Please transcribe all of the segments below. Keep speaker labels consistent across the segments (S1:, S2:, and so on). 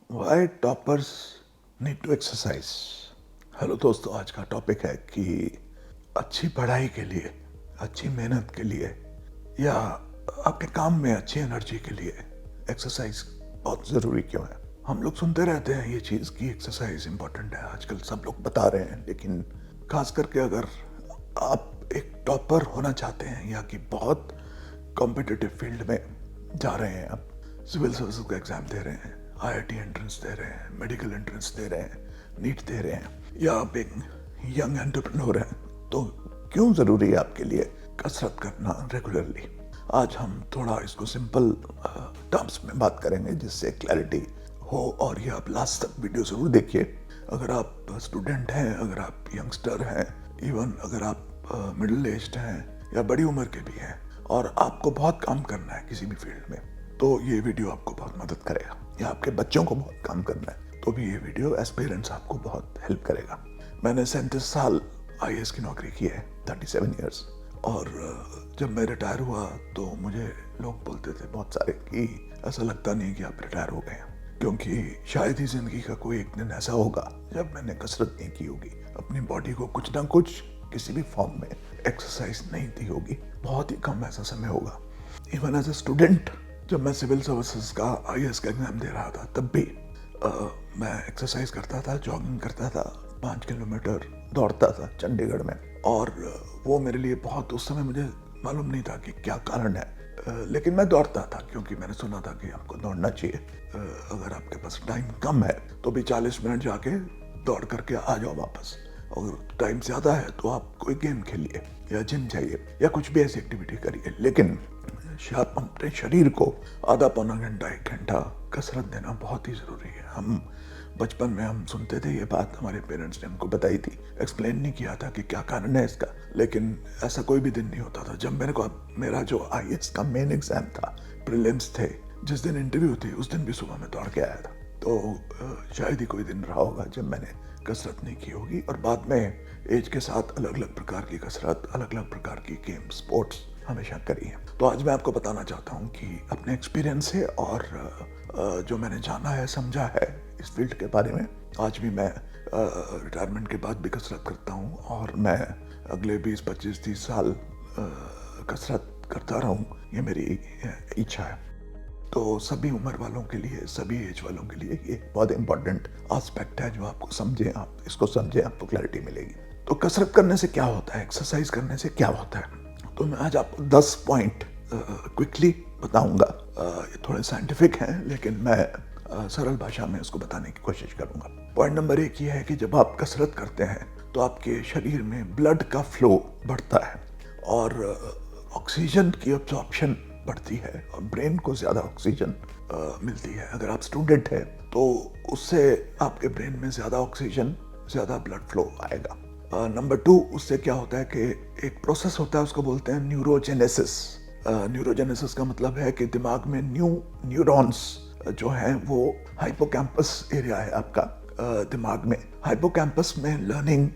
S1: Y toppers need to exercise. Hello दोस्तों, आज का टॉपिक है कि अच्छी पढ़ाई के लिए, अच्छी मेहनत के लिए या आपके काम में अच्छी एनर्जी के लिए एक्सरसाइज बहुत ज़रूरी क्यों है। हम लोग सुनते रहते हैं ये चीज़ कि एक्सरसाइज इम्पोर्टेंट है, आजकल सब लोग बता रहे हैं, लेकिन खास करके अगर आप एक टॉपर होना चाहते हैं या कि बहुत कॉम्पिटिटिव फील्ड में जा रहे हैं, आप सिविल सर्विसेज का एग्ज़ाम दे रहे हैं, आईआईटी एंट्रेंस दे रहे हैं, मेडिकल एंट्रेंस दे रहे हैं, नीट दे रहे हैं, या आप एक यंग एंटरप्रेन्योर हैं, तो क्यों ज़रूरी है आपके लिए कसरत करना रेगुलरली। आज हम थोड़ा इसको सिंपल टर्म्स में बात करेंगे जिससे क्लैरिटी हो, और ये आप लास्ट तक वीडियो ज़रूर देखिए। अगर आप स्टूडेंट हैं, अगर आप यंगस्टर हैं, इवन अगर आप मिडिल एज्ड हैं या बड़ी उम्र के भी हैं और आपको बहुत काम करना है किसी भी फील्ड में, तो ये वीडियो आपको बहुत मदद करेगा। या आपके बच्चों को बहुत काम करना है तो भी ये वीडियो एज पेरेंट्स आपको बहुत हेल्प करेगा। मैंने 37 साल आईएएस की नौकरी की है, 37 ईयर्स। और जब मैं रिटायर हुआ तो मुझे लोग बोलते थे बहुत सारे कि ऐसा लगता नहीं कि आप रिटायर हो गए, क्योंकि शायद ही जिंदगी का कोई एक दिन ऐसा होगा जब मैंने कसरत नहीं की होगी, अपनी बॉडी को कुछ ना कुछ किसी भी फॉर्म में एक्सरसाइज नहीं दी होगी। बहुत ही कम ऐसा समय होगा। इवन एज ए स्टूडेंट, जब मैं सिविल सर्विसेज का आईएएस का एग्जाम दे रहा था, तब भी मैं एक्सरसाइज करता था, जॉगिंग करता था, 5 किलोमीटर दौड़ता था चंडीगढ़ में। और वो मेरे लिए बहुत, उस समय मुझे मालूम नहीं था कि क्या कारण है, लेकिन मैं दौड़ता था क्योंकि मैंने सुना था कि आपको दौड़ना चाहिए। अगर आपके पास टाइम कम है तो भी 40 मिनट जाके दौड़ करके आ जाओ वापस। अगर टाइम ज़्यादा है तो आप कोई गेम खेलिए या जिम जाइए या कुछ भी ऐसी एक्टिविटी करिए, लेकिन आप अपने शरीर को आधा पौना घंटा 1 घंटा कसरत देना बहुत ही ज़रूरी है। हम बचपन में हम सुनते थे ये बात, हमारे पेरेंट्स ने हमको बताई थी, एक्सप्लेन नहीं किया था कि क्या कारण है इसका, लेकिन ऐसा कोई भी दिन नहीं होता था। जब मेरा जो आईएएस का मेन एग्जाम था, प्रीलिम्स थे, जिस दिन इंटरव्यू थी उस दिन भी सुबह में दौड़ के आया था। तो शायद ही कोई दिन रहा होगा जब मैंने कसरत नहीं की होगी। और बाद में एज के साथ अलग अलग प्रकार की कसरत, अलग अलग प्रकार की गेम, स्पोर्ट्स हमेशा करी है। तो आज मैं आपको बताना चाहता हूँ कि अपने एक्सपीरियंस से और जो मैंने जाना है, समझा है इस फील्ड के बारे में। आज भी मैं रिटायरमेंट के बाद भी कसरत करता हूँ और मैं अगले 20, 25, 30 साल कसरत करता रहूँ, ये मेरी इच्छा है। तो सभी उम्र वालों के लिए, सभी एज वालों के लिए ये बहुत इंपॉर्टेंट एस्पेक्ट है जो आपको समझें, आप इसको समझें, आपको क्लैरिटी मिलेगी। तो कसरत करने से क्या होता है, एक्सरसाइज करने से क्या होता है, तो मैं आज आपको 10 पॉइंट क्विकली बताऊंगा। ये थोड़े साइंटिफिक हैं, लेकिन मैं सरल भाषा में उसको बताने की कोशिश करूंगा। पॉइंट नंबर 1 ये है कि जब आप कसरत करते हैं तो आपके शरीर में ब्लड का फ्लो बढ़ता है और ऑक्सीजन की अब्जॉर्प्शन बढ़ती है और ब्रेन को ज़्यादा ऑक्सीजन मिलती है। अगर आप स्टूडेंट हैं तो उससे आपके ब्रेन में ज़्यादा ऑक्सीजन, ज़्यादा ब्लड फ्लो आएगा। नंबर 2, उससे क्या होता है कि एक प्रोसेस होता है, उसको बोलते हैं न्यूरोजेनेसिस। न्यूरोजेनेसिस का मतलब है कि दिमाग में न्यूरॉन्स जो हैं वो हाइपोकैम्पस एरिया है आपका दिमाग में। हाइपोकैम्पस में लर्निंग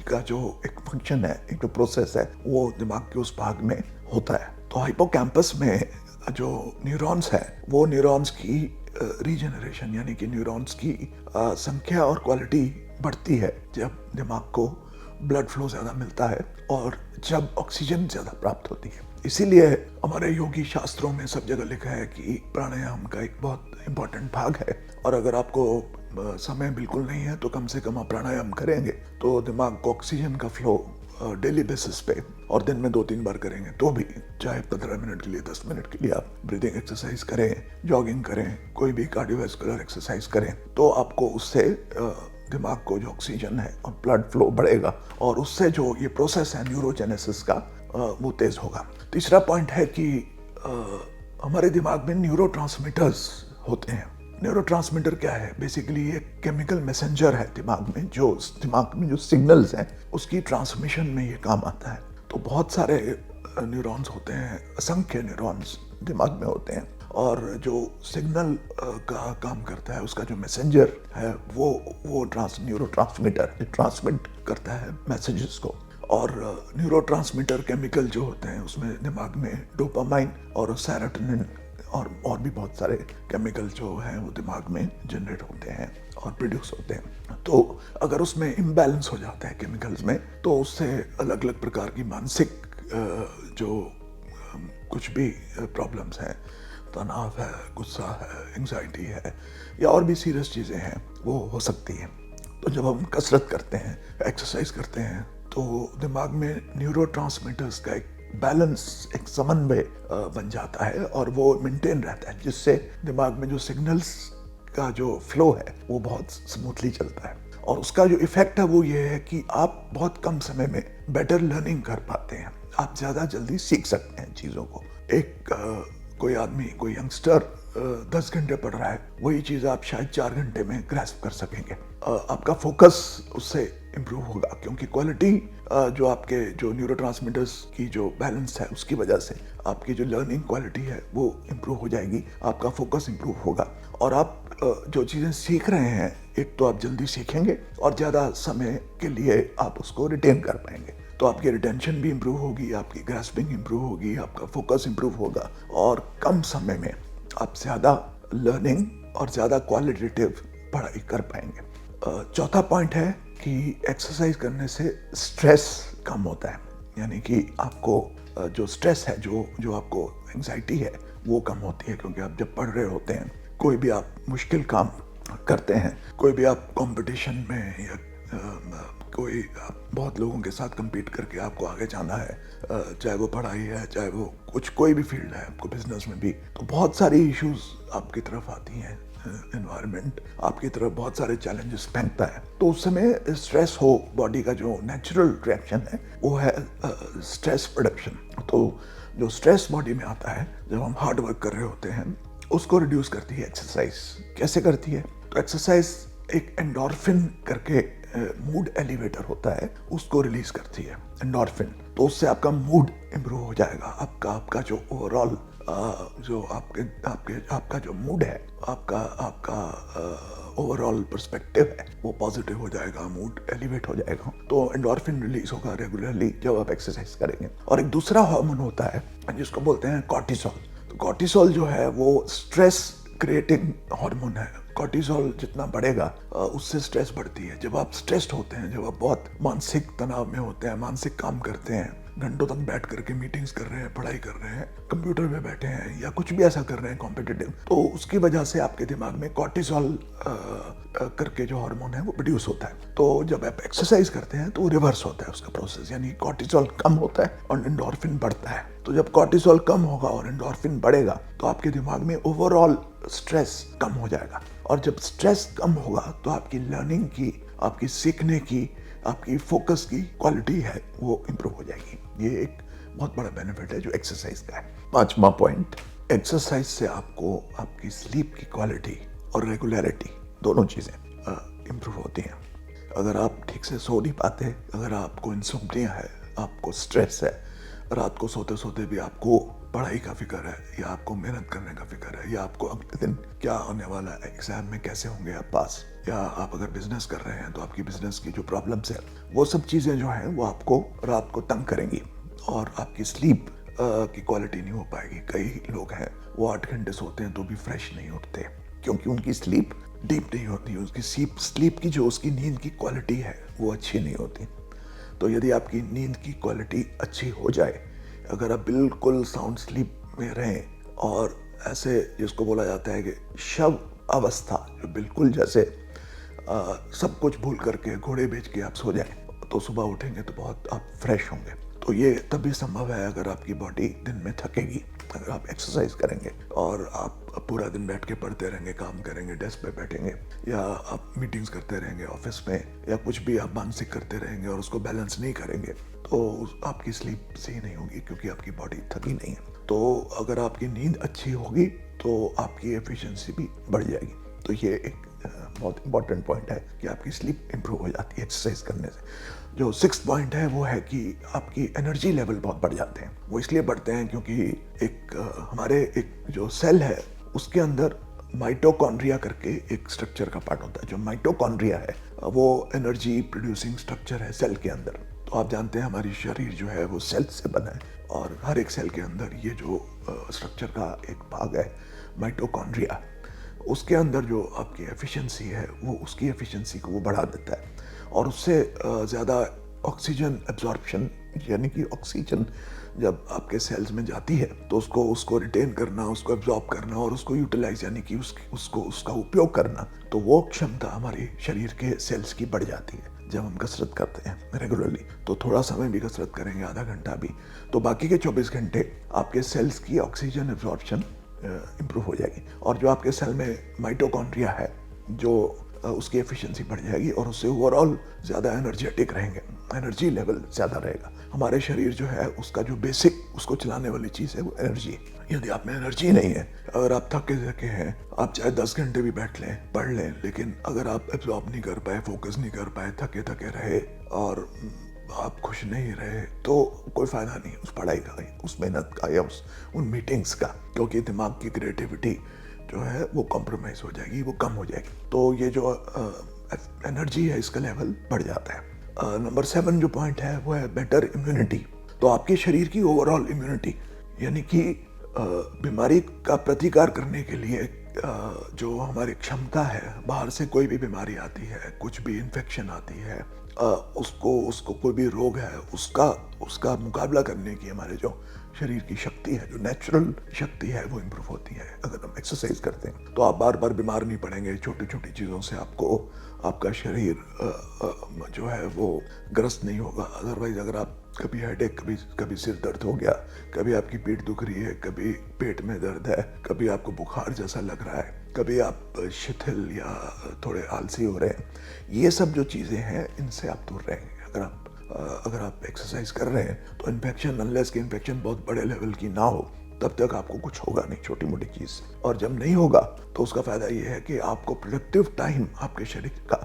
S1: का जो एक फंक्शन है, एक जो प्रोसेस है, वो दिमाग के उस भाग में होता है। तो हाइपोकैम्पस में जो न्यूरॉन्स है, वो न्यूरॉन्स की रीजनरेशन यानी कि न्यूरॉन्स की संख्या और क्वालिटी बढ़ती है जब दिमाग को ब्लड फ्लो ज़्यादा मिलता है और जब ऑक्सीजन ज़्यादा प्राप्त होती है। इसीलिए हमारे योगी शास्त्रों में सब जगह लिखा है कि प्राणायाम का एक बहुत इंपॉर्टेंट भाग है। और अगर आपको समय बिल्कुल नहीं है तो कम से कम आप प्राणायाम करेंगे तो दिमाग को ऑक्सीजन का फ्लो डेली बेसिस पे, और दिन में 2-3 बार करेंगे तो भी, चाहे 15 मिनट के लिए, 10 मिनट के लिए आप ब्रीदिंग एक्सरसाइज करें, जॉगिंग करें, कोई भी कार्डियोवैस्कुलर एक्सरसाइज करें, तो आपको उससे दिमाग को जो ऑक्सीजन है और ब्लड फ्लो बढ़ेगा और उससे जो ये प्रोसेस है न्यूरोजेनेसिस का, वो तेज होगा। तीसरा पॉइंट है कि हमारे दिमाग में न्यूरोट्रांसमीटर्स होते हैं। न्यूरोट्रांसमीटर क्या है? बेसिकली एक केमिकल मैसेंजर है दिमाग में, जो दिमाग में जो सिग्नल्स हैं उसकी ट्रांसमिशन में ये काम आता है। तो बहुत सारे न्यूरॉन्स होते हैं, असंख्य न्यूरॉन्स दिमाग में होते हैं, और जो सिग्नल का काम करता है, उसका जो मैसेंजर है वो न्यूरोट्रांसमीटर ट्रांसमिट करता है मैसेजेस को। और न्यूरोट्रांसमीटर केमिकल जो होते हैं उसमें दिमाग में डोपामाइन और सेरोटोनिन और भी बहुत सारे केमिकल जो हैं वो दिमाग में जनरेट होते हैं और प्रोड्यूस होते हैं। तो अगर उसमें इम्बैलेंस हो जाता है केमिकल्स में, तो उससे अलग अलग प्रकार की मानसिक जो कुछ भी प्रॉब्लम्स हैं, तनाव है, गुस्सा है, एंग्जाइटी है या और भी सीरियस चीज़ें हैं, वो हो सकती हैं। तो जब हम कसरत करते हैं, एक्सरसाइज करते हैं, तो दिमाग में न्यूरोट्रांसमीटर्स का एक बैलेंस, एक समन्वय बन जाता है और वो मेंटेन रहता है, जिससे दिमाग में जो सिग्नल्स का जो फ्लो है वो बहुत स्मूथली चलता है। और उसका जो इफेक्ट है वो ये है कि आप बहुत कम समय में बेटर लर्निंग कर पाते हैं, आप ज़्यादा जल्दी सीख सकते हैं चीज़ों को। एक कोई आदमी, कोई यंगस्टर 10 घंटे पढ़ रहा है, वही चीज़ आप शायद 4 घंटे में ग्रैस्प कर सकेंगे। आपका फोकस उससे इम्प्रूव होगा, क्योंकि क्वालिटी जो आपके जो न्यूरोट्रांसमीटर्स की जो बैलेंस है उसकी वजह से आपकी जो लर्निंग क्वालिटी है वो इम्प्रूव हो जाएगी, आपका फोकस इम्प्रूव होगा और आप जो चीज़ें सीख रहे हैं, एक तो आप जल्दी सीखेंगे और ज़्यादा समय के लिए आप उसको रिटेन कर पाएंगे। तो आपकी रिटेंशन भी इम्प्रूव होगी, आपकी ग्रास्पिंग इम्प्रूव होगी, आपका फोकस इम्प्रूव होगा और कम समय में आप ज़्यादा लर्निंग और ज़्यादा क्वालिटेटिव पढ़ाई कर पाएंगे। चौथा पॉइंट है कि एक्सरसाइज करने से स्ट्रेस कम होता है, यानी कि आपको जो स्ट्रेस है, जो आपको एंग्जाइटी है वो कम होती है, क्योंकि आप जब पढ़ रहे होते हैं, कोई भी आप मुश्किल काम करते हैं, कोई भी आप कंपटीशन में या कोई बहुत लोगों के साथ compete करके आपको आगे जाना है, चाहे वो पढ़ाई है, चाहे वो कोई भी फील्ड है, आपको बिजनेस में भी, तो बहुत सारी इश्यूज आपकी तरफ आती हैं, एनवायरनमेंट आपकी तरफ बहुत सारे चैलेंजेस फेंकता है। तो उस समय स्ट्रेस हो, बॉडी का जो नेचुरल रिएक्शन है वो है स्ट्रेस प्रोडक्शन। तो जो स्ट्रेस बॉडी में आता है जब हम हार्ड वर्क कर रहे होते हैं, उसको रिड्यूस करती है एक्सरसाइज। कैसे करती है? तो एक्सरसाइज एक एंडोर्फिन करके मूड एलिवेटर होता है, उसको रिलीज करती है एंडोर्फिन। तो उससे आपका मूड इम्प्रूव हो जाएगा, आपका जो ओवरऑल जो आपका जो मूड है, आपका ओवरऑल पर्सपेक्टिव है वो पॉजिटिव हो जाएगा, मूड एलिवेट हो जाएगा। तो एंडोर्फिन रिलीज होगा रेगुलरली जब आप एक्सरसाइज करेंगे। और एक दूसरा हार्मोन होता है जिसको बोलते हैं कॉर्टिसोल। तो कॉर्टिसोल जो है वो स्ट्रेस क्रिएटिंग हार्मोन है। कॉर्टिसोल जितना बढ़ेगा उससे स्ट्रेस बढ़ती है। जब आप स्ट्रेस्ड होते हैं, जब आप बहुत मानसिक तनाव में होते हैं, मानसिक काम करते हैं, घंटों तक बैठ करके मीटिंग्स कर रहे हैं, पढ़ाई कर रहे हैं, कंप्यूटर पे बैठे हैं या कुछ भी ऐसा कर रहे हैं कॉम्पिटिटिव, तो उसकी वजह से आपके दिमाग में कॉर्टिसोल करके जो हार्मोन है वो प्रोड्यूस होता है। तो जब आप एक्सरसाइज करते हैं तो रिवर्स होता है उसका प्रोसेस, यानी कॉर्टिसोल कम होता है और एंडोर्फिन बढ़ता है। तो जब कॉर्टिसोल कम होगा और एंडोर्फिन बढ़ेगा तो आपके दिमाग में ओवरऑल स्ट्रेस कम हो जाएगा। और जब स्ट्रेस कम होगा तो आपकी लर्निंग की, आपकी सीखने की, आपकी फोकस की क्वालिटी है वो इम्प्रूव हो जाएगी। ये एक बहुत बड़ा बेनिफिट है जो एक्सरसाइज का है। पांचवा पॉइंट, एक्सरसाइज से आपको आपकी स्लीप की क्वालिटी और रेगुलरिटी दोनों चीज़ें इम्प्रूव होती हैं। अगर आप ठीक से सो नहीं पाते, अगर आपको इंसोम्निया है, आपको स्ट्रेस है, रात को सोते सोते भी आपको पढ़ाई का फिक्र है या आपको मेहनत करने का फिक्र है या आपको अगले दिन क्या होने वाला है, एग्जाम में कैसे होंगे आप पास, या आप अगर बिजनेस कर रहे हैं तो आपकी बिजनेस की जो प्रॉब्लम्स है, वो सब चीज़ें जो हैं वो आपको रात को तंग करेंगी और आपकी स्लीप की क्वालिटी नहीं हो पाएगी। कई लोग हैं वो 8 घंटे सोते हैं तो भी फ्रेश नहीं उठते, क्योंकि उनकी स्लीप डीप नहीं होती, उसकी स्लीप की जो उसकी नींद की क्वालिटी है वो अच्छी नहीं होती। तो यदि आपकी नींद की क्वालिटी अच्छी हो जाए, अगर आप बिल्कुल साउंड स्लीप में रहें और ऐसे जिसको बोला जाता है कि शव अवस्था, जो बिल्कुल जैसे सब कुछ भूल करके घोड़े बेच के आप सो जाएं, तो सुबह उठेंगे तो बहुत आप फ्रेश होंगे। तो ये तभी संभव है अगर आपकी बॉडी दिन में थकेगी, अगर आप एक्सरसाइज करेंगे और आप पूरा दिन बैठ के पढ़ते रहेंगे, काम करेंगे, डेस्क पे बैठेंगे, या आप मीटिंग्स करते रहेंगे ऑफिस में, या कुछ भी आप मानसिक करते रहेंगे और उसको बैलेंस नहीं करेंगे, तो आपकी स्लीप सही नहीं होगी क्योंकि आपकी बॉडी थकी नहीं है। तो अगर आपकी नींद अच्छी होगी तो आपकी एफिशिएंसी भी बढ़ जाएगी। तो ये एक बहुत इंपॉर्टेंट पॉइंट है कि आपकी स्लीप इंप्रूव हो जाती है एक्सरसाइज करने से। जो 6th पॉइंट है वो है कि आपकी एनर्जी लेवल बहुत बढ़ जाते हैं। वो इसलिए बढ़ते हैं क्योंकि हमारे एक जो सेल है उसके अंदर माइटोकॉन्ड्रिया करके एक स्ट्रक्चर का पार्ट होता है। जो माइटोकॉन्ड्रिया है वो एनर्जी प्रोड्यूसिंग स्ट्रक्चर है सेल के अंदर। तो आप जानते हैं हमारी शरीर जो है वो सेल से बना है और हर एक सेल के अंदर ये जो स्ट्रक्चर का एक भाग है माइटोकॉन्ड्रिया। उसके अंदर जो आपकी एफिशिएंसी है वो उसकी एफिशिएंसी को वो बढ़ा देता है और उससे ज़्यादा ऑक्सीजन एब्जॉर्प्शन, यानी कि ऑक्सीजन जब आपके सेल्स में जाती है तो उसको रिटेन करना, उसको एब्जॉर्ब करना और उसको यूटिलाइज यानी कि उसका उपयोग करना, तो वो क्षमता हमारे शरीर के सेल्स की बढ़ जाती है। जब हम कसरत करते हैं रेगुलरली, तो थोड़ा समय भी कसरत करेंगे, आधा घंटा भी, तो बाकी के 24 घंटे आपके सेल्स की ऑक्सीजन एब्जॉर्प्शन इम्प्रूव हो जाएगी और जो आपके सेल में माइटोकॉन्ड्रिया है जो उसकी एफिशिएंसी बढ़ जाएगी और उससे ओवरऑल ज़्यादा एनर्जेटिक रहेंगे, एनर्जी लेवल ज़्यादा रहेगा। हमारे शरीर जो है उसका जो बेसिक उसको चलाने वाली चीज़ है वो एनर्जी है। यदि आप में एनर्जी नहीं है, अगर आप थके हैं, आप चाहे 10 घंटे भी बैठ लें, पढ़ लें, लेकिन अगर आप एब्जॉर्ब नहीं कर पाए, फोकस नहीं कर पाए, थके रहे और आप खुश नहीं रहे, तो कोई फ़ायदा नहीं उस पढ़ाई का, उस मेहनत का या उन मीटिंग्स का, क्योंकि दिमाग की क्रिएटिविटी जो है वो कॉम्प्रोमाइज़ हो जाएगी, वो कम हो जाएगी। तो ये जो एनर्जी है इसका लेवल बढ़ जाता है। नंबर 7 जो पॉइंट है वो है बेटर इम्यूनिटी। तो आपके शरीर की ओवरऑल इम्यूनिटी, यानी कि बीमारी का प्रतिकार करने के लिए जो हमारी क्षमता है, बाहर से कोई भी बीमारी आती है, कुछ भी इन्फेक्शन आती है, उसको कोई भी रोग है, उसका मुकाबला करने की हमारे जो शरीर की शक्ति है, जो नेचुरल शक्ति है, वो इम्प्रूव होती है अगर हम एक्सरसाइज करते हैं। तो आप बार बार बीमार नहीं पड़ेंगे, छोटी छोटी चीज़ों से आपका शरीर जो है वो ग्रस्त नहीं होगा। अदरवाइज अगर आप कभी हेडेक, कभी सिर दर्द हो गया, कभी आपकी पीठ दुख रही है, कभी पेट में दर्द है, कभी आपको बुखार जैसा लग रहा है, कभी आप शिथिल या थोड़े आलसी हो रहे हैं, ये सब जो चीज़ें हैं इनसे आप दूर रहेंगे। अगर आप एक्सरसाइज कर रहे हैं तो इन्फेक्शन, अनलेस कि इन्फेक्शन बहुत बड़े लेवल की ना हो, तब तक आपको कुछ होगा नहीं छोटी मोटी चीज़ से। और जब नहीं होगा तो उसका फ़ायदा ये है कि आपको प्रोडक्टिव टाइम आपके शरीर का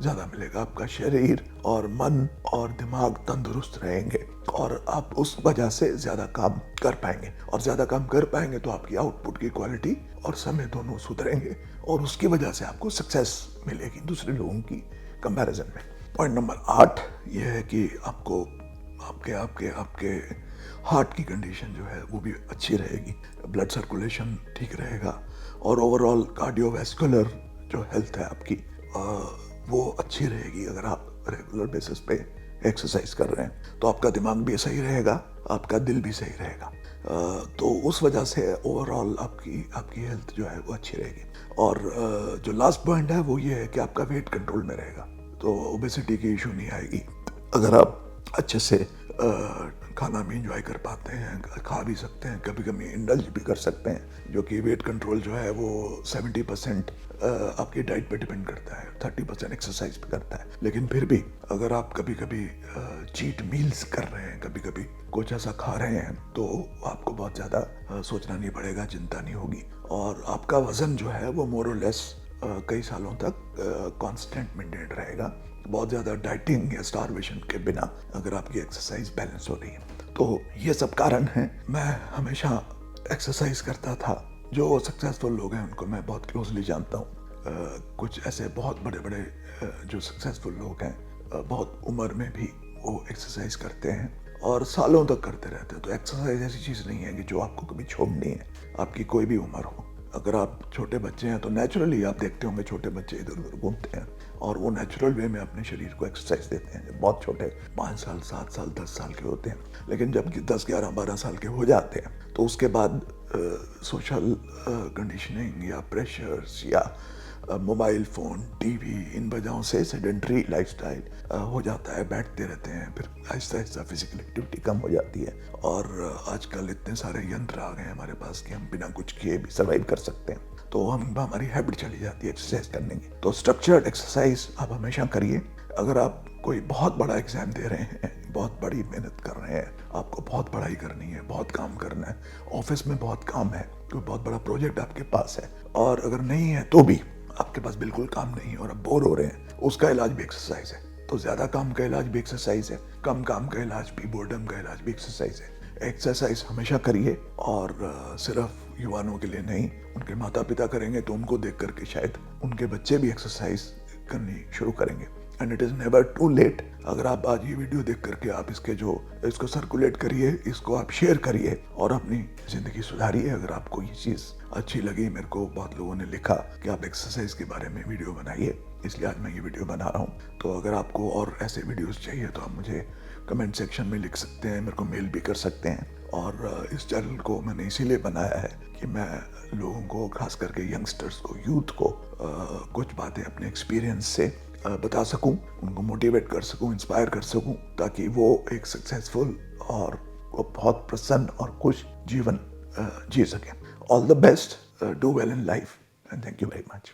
S1: ज़्यादा मिलेगा, आपका शरीर और मन और दिमाग तंदुरुस्त रहेंगे और आप उस वजह से ज़्यादा काम कर पाएंगे, और ज़्यादा काम कर पाएंगे तो आपकी आउटपुट की क्वालिटी और समय दोनों सुधरेंगे और उसकी वजह से आपको सक्सेस मिलेगी दूसरे लोगों की कंपैरिजन में। पॉइंट नंबर 8 ये है कि आपको आपके हार्ट की कंडीशन जो है वो भी अच्छी रहेगी, ब्लड सर्कुलेशन ठीक रहेगा और ओवरऑल कार्डियोवैस्कुलर जो हेल्थ है आपकी वो अच्छी रहेगी। अगर आप रेगुलर बेसिस पे एक्सरसाइज कर रहे हैं तो आपका दिमाग भी सही रहेगा, आपका दिल भी सही रहेगा, तो उस वजह से ओवरऑल आपकी हेल्थ जो है वो अच्छी रहेगी। और जो लास्ट पॉइंट है वो ये है कि आपका वेट कंट्रोल में रहेगा, तो ओबेसिटी की इशू नहीं आएगी। अगर आप अच्छे से खाना भी इंजॉय कर पाते हैं, खा भी सकते हैं, कभी कभी इंडल्ज भी कर सकते हैं, जो कि वेट कंट्रोल जो है वो 70% आपकी डाइट पे डिपेंड करता है, 30% एक्सरसाइज पे करता है। लेकिन फिर भी अगर आप कभी कभी चीट मील्स कर रहे हैं, कभी कभी कुछ ऐसा खा रहे हैं, तो आपको बहुत ज़्यादा सोचना नहीं पड़ेगा, चिंता नहीं होगी और आपका वज़न जो है वो मोर और लेस कई सालों तक कांस्टेंट मेंटेन रहेगा, बहुत ज़्यादा डाइटिंग या स्टारवेशन के बिना, अगर आपकी एक्सरसाइज बैलेंस हो रही है। तो ये सब कारण हैं। मैं हमेशा एक्सरसाइज करता था। जो सक्सेसफुल लोग हैं उनको मैं बहुत क्लोजली जानता हूँ। कुछ ऐसे बहुत बड़े बड़े जो सक्सेसफुल लोग हैं, बहुत उम्र में भी वो एक्सरसाइज करते हैं और सालों तक करते रहते हैं। तो एक्सरसाइज ऐसी चीज़ नहीं है कि जो आपको कभी छोड़नी है, आपकी कोई भी उम्र हो। अगर आप छोटे बच्चे हैं तो नेचुरली आप देखते होंगे छोटे बच्चे इधर उधर घूमते हैं और वो नेचुरल वे में अपने शरीर को एक्सरसाइज देते हैं। जब बहुत छोटे 5 साल, 7 साल, 10 साल के होते हैं, लेकिन जब 10, 11, 12 साल के हो जाते हैं तो उसके बाद सोशल कंडीशनिंग या प्रेशर्स या मोबाइल फ़ोन, टीवी, इन वजहों से सेडेंट्री लाइफस्टाइल हो जाता है, बैठते रहते हैं, फिर आहिस्ता आहिस्ता फिजिकल एक्टिविटी कम हो जाती है। और आजकल इतने सारे यंत्र आ गए हैं हमारे पास कि हम बिना कुछ किए भी सर्वाइव कर सकते हैं, तो हमारी हैबिट चली जाती है एक्सरसाइज करने की। तो स्ट्रक्चर्ड एक्सरसाइज आप हमेशा करिए। अगर आप कोई बहुत बड़ा एग्जाम दे रहे हैं, बहुत बड़ी मेहनत कर रहे हैं, आपको बहुत पढ़ाई करनी है, बहुत काम करना है, ऑफिस में बहुत काम है, कोई बहुत बड़ा प्रोजेक्ट आपके पास है, और अगर नहीं है तो भी आपके पास बिल्कुल काम नहीं है और आप बोर हो रहे हैं, उसका इलाज भी एक्सरसाइज है। तो ज़्यादा काम का इलाज भी एक्सरसाइज है, कम काम का इलाज भी, बोर्डम का इलाज भी एक्सरसाइज है। एक्सरसाइज हमेशा करिए और सिर्फ युवाओं के लिए नहीं, उनके माता पिता करेंगे तो उनको देख करके शायद उनके बच्चे भी एक्सरसाइज करनी शुरू करेंगे। And it is never too late. अगर आप आज ये वीडियो देख करके आप इसको सर्कुलेट करिए, इसको आप शेयर करिए और अपनी ज़िंदगी सुधारिए। अगर आपको ये चीज़ अच्छी लगी, मेरे को बहुत लोगों ने लिखा कि आप एक्सरसाइज के बारे में वीडियो बनाइए, इसलिए आज मैं ये वीडियो बना रहा हूँ। तो अगर आपको और ऐसे वीडियोस चाहिए तो आप मुझे कमेंट सेक्शन में लिख सकते हैं, मेरे को मेल भी कर सकते हैं। और इस चैनल को मैंने इसीलिए बनाया है कि मैं लोगों को, खास करके यंगस्टर्स को, यूथ को कुछ बातें अपने एक्सपीरियंस से बता सकूं, उनको मोटिवेट कर सकूं, इंस्पायर कर सकूं, ताकि वो एक सक्सेसफुल और बहुत प्रसन्न और खुश जीवन जी सकें। All the best, do well in life and thank you very much.